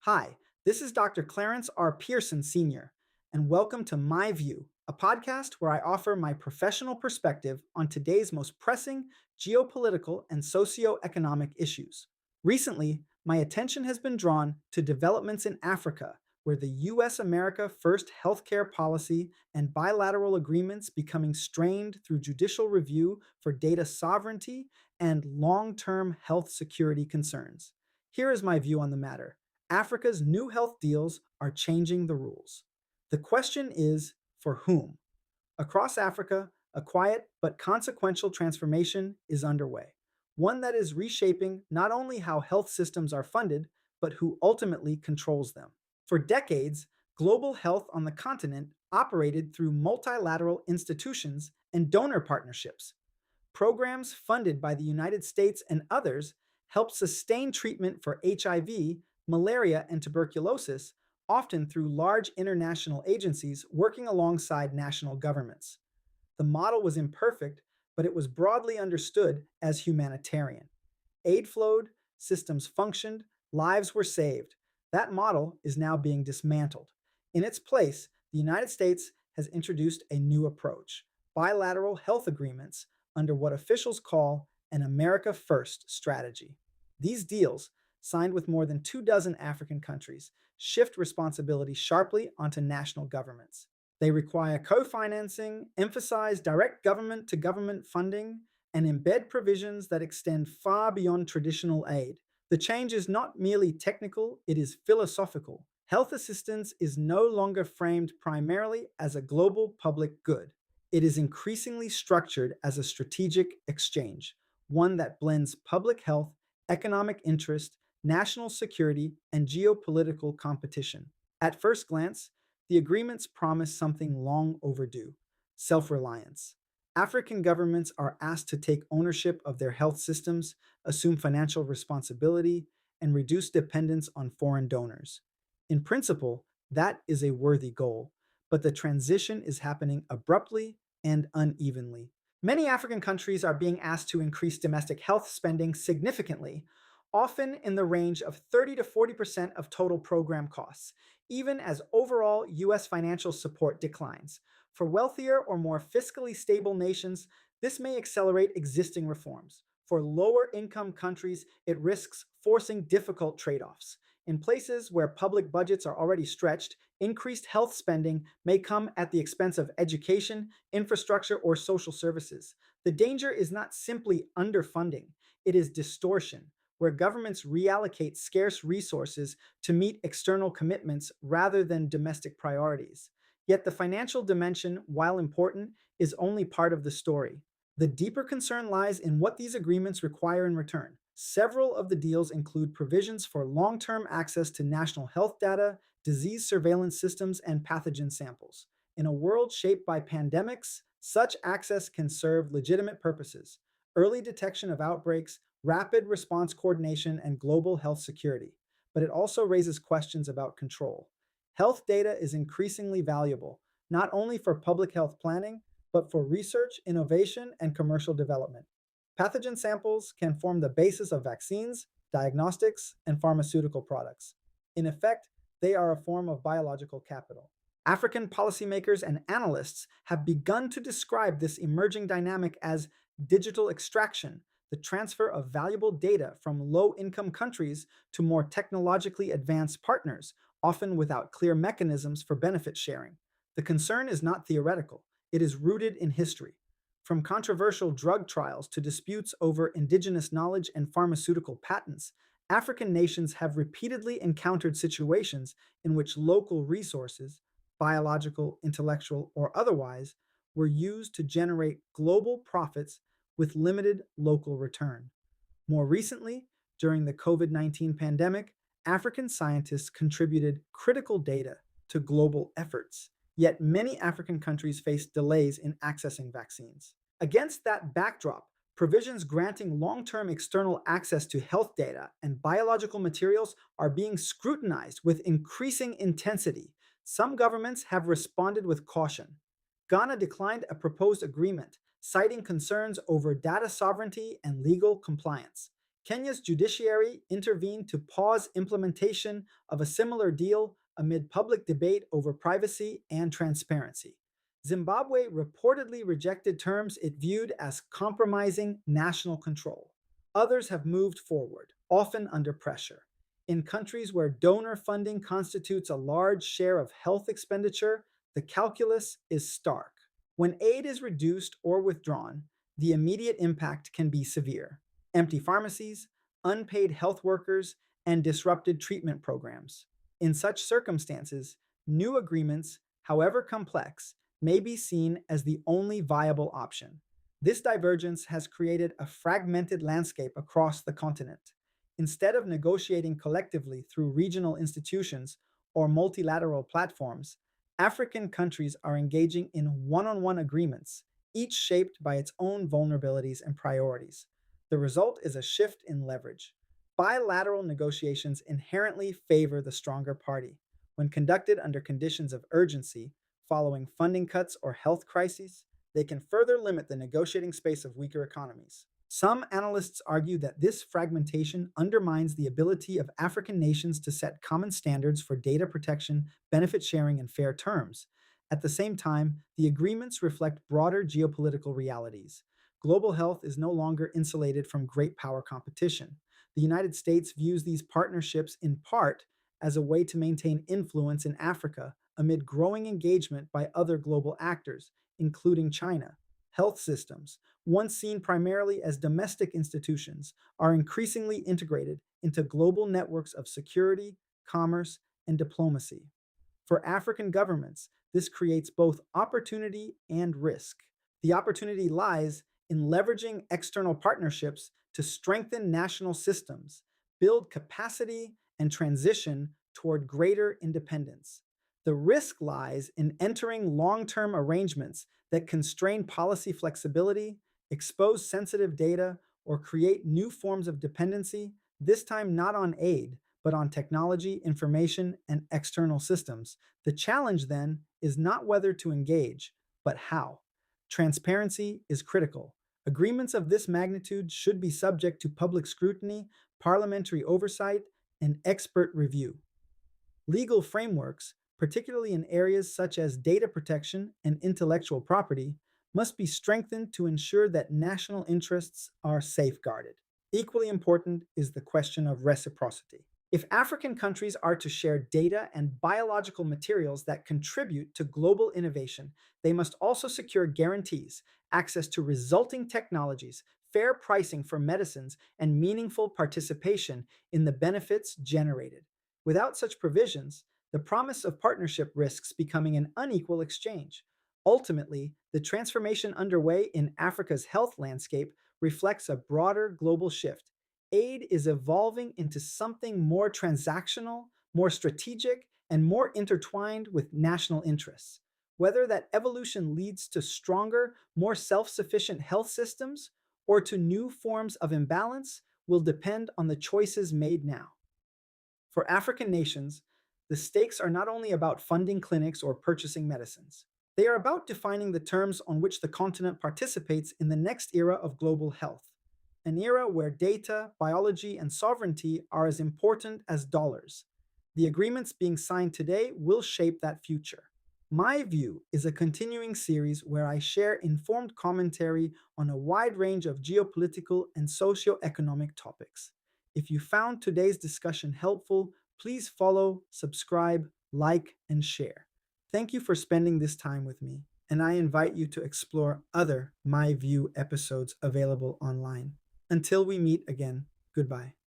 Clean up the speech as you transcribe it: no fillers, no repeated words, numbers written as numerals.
Hi, this is Dr. Clarence R. Pearson Sr., and welcome to My View, a podcast where I offer my professional perspective on today's most pressing geopolitical and socioeconomic issues. Recently, my attention has been drawn to developments in Africa, where the US America First healthcare policy and bilateral agreements becoming strained through judicial review for data sovereignty and long term health security concerns. Here is my view on the matter. Africa's new health deals are changing the rules. The question is for whom? Across Africa, a quiet but consequential transformation is underway, one that is reshaping not only how health systems are funded, but who ultimately controls them. For decades, global health on the continent operated through multilateral institutions and donor partnerships. Programs funded by the United States and others help sustain treatment for HIV, malaria, and tuberculosis, often through large international agencies working alongside national governments. The model was imperfect, but it was broadly understood as humanitarian. Aid flowed, systems functioned, lives were saved. That model is now being dismantled. In its place, the United States has introduced a new approach: bilateral health agreements under what officials call an America First strategy. These deals, signed with more than 2 dozen African countries, shift responsibility sharply onto national governments. They require co financing, emphasize direct government to government funding, and embed provisions that extend far beyond traditional aid. The change is not merely technical, it is philosophical. Health assistance is no longer framed primarily as a global public good. It is increasingly structured as a strategic exchange, one that blends public health, economic interest, national security, and geopolitical competition. At first glance, the agreements promise something long overdue: self reliance. African governments are asked to take ownership of their health systems, assume financial responsibility, and reduce dependence on foreign donors. In principle, that is a worthy goal, but the transition is happening abruptly and unevenly. Many African countries are being asked to increase domestic health spending significantly, often in the range of 30 to 40% of total program costs, even as overall US financial support declines. For wealthier or more fiscally stable nations, this may accelerate existing reforms. For lower income countries, it risks forcing difficult trade offs. In places where public budgets are already stretched, increased health spending may come at the expense of education, infrastructure, or social services. The danger is not simply underfunding, it is distortion, where governments reallocate scarce resources to meet external commitments rather than domestic priorities. Yet the financial dimension, while important, is only part of the story. The deeper concern lies in what these agreements require in return. Several of the deals include provisions for long term access to national health data, disease surveillance systems, and pathogen samples. In a world shaped by pandemics, such access can serve legitimate purposes: early detection of outbreaks, rapid response coordination, and global health security. But it also raises questions about control. Health data is increasingly valuable, not only for public health planning, but for research, innovation, and commercial development. Pathogen samples can form the basis of vaccines, diagnostics, and pharmaceutical products. In effect, they are a form of biological capital. African policymakers and analysts have begun to describe this emerging dynamic as digital extraction, the transfer of valuable data from low income countries to more technologically advanced partners, often without clear mechanisms for benefit sharing. The concern is not theoretical, it is rooted in history. From controversial drug trials to disputes over indigenous knowledge and pharmaceutical patents, African nations have repeatedly encountered situations in which local resources, biological, intellectual, or otherwise, were used to generate global profits with limited local return. More recently, during the COVID 19 pandemic, African scientists contributed critical data to global efforts. Yet many African countries face delays in accessing vaccines. Against that backdrop, provisions granting long term external access to health data and biological materials are being scrutinized with increasing intensity. Some governments have responded with caution. Ghana declined a proposed agreement, citing concerns over data sovereignty and legal compliance. Kenya's judiciary intervened to pause implementation of a similar deal amid public debate over privacy and transparency. Zimbabwe reportedly rejected terms it viewed as compromising national control. Others have moved forward, often under pressure. In countries where donor funding constitutes a large share of health expenditure, the calculus is stark. When aid is reduced or withdrawn, the immediate impact can be severe: empty pharmacies, unpaid health workers, and disrupted treatment programs. In such circumstances, new agreements, however complex, may be seen as the only viable option. This divergence has created a fragmented landscape across the continent. Instead of negotiating collectively through regional institutions or multilateral platforms, African countries are engaging in one on one agreements, each shaped by its own vulnerabilities and priorities. The result is a shift in leverage. Bilateral negotiations inherently favor the stronger party. When conducted under conditions of urgency, following funding cuts or health crises, they can further limit the negotiating space of weaker economies. Some analysts argue that this fragmentation undermines the ability of African nations to set common standards for data protection, benefit sharing, and fair terms. At the same time, the agreements reflect broader geopolitical realities. Global health is no longer insulated from great power competition. The United States views these partnerships in part as a way to maintain influence in Africa amid growing engagement by other global actors, including China. Health systems, once seen primarily as domestic institutions, are increasingly integrated into global networks of security, commerce, and diplomacy. For African governments, this creates both opportunity and risk. The opportunity lies in leveraging external partnerships to strengthen national systems, build capacity, and transition toward greater independence. The risk lies in entering long term arrangements that constrain policy flexibility, expose sensitive data, or create new forms of dependency, this time not on aid, but on technology, information, and external systems. The challenge then is not whether to engage, but how. Transparency is critical. Agreements of this magnitude should be subject to public scrutiny, parliamentary oversight, and expert review. Legal frameworks, particularly in areas such as data protection and intellectual property, must be strengthened to ensure that national interests are safeguarded. Equally important is the question of reciprocity. If African countries are to share data and biological materials that contribute to global innovation, they must also secure guarantees, access to resulting technologies, fair pricing for medicines, and meaningful participation in the benefits generated. Without such provisions, the promise of partnership risks becoming an unequal exchange. Ultimately, the transformation underway in Africa's health landscape reflects a broader global shift. Aid is evolving into something more transactional, more strategic, and more intertwined with national interests. Whether that evolution leads to stronger, more self sufficient health systems or to new forms of imbalance will depend on the choices made now. For African nations, the stakes are not only about funding clinics or purchasing medicines. They are about defining the terms on which the continent participates in the next era of global health, an era where data, biology, and sovereignty are as important as dollars. The agreements being signed today will shape that future. My View is a continuing series where I share informed commentary on a wide range of geopolitical and socio-economic topics. If you found today's discussion helpful, please follow, subscribe, like, and share. Thank you for spending this time with me, and I invite you to explore other My View episodes available online. Until we meet again, goodbye.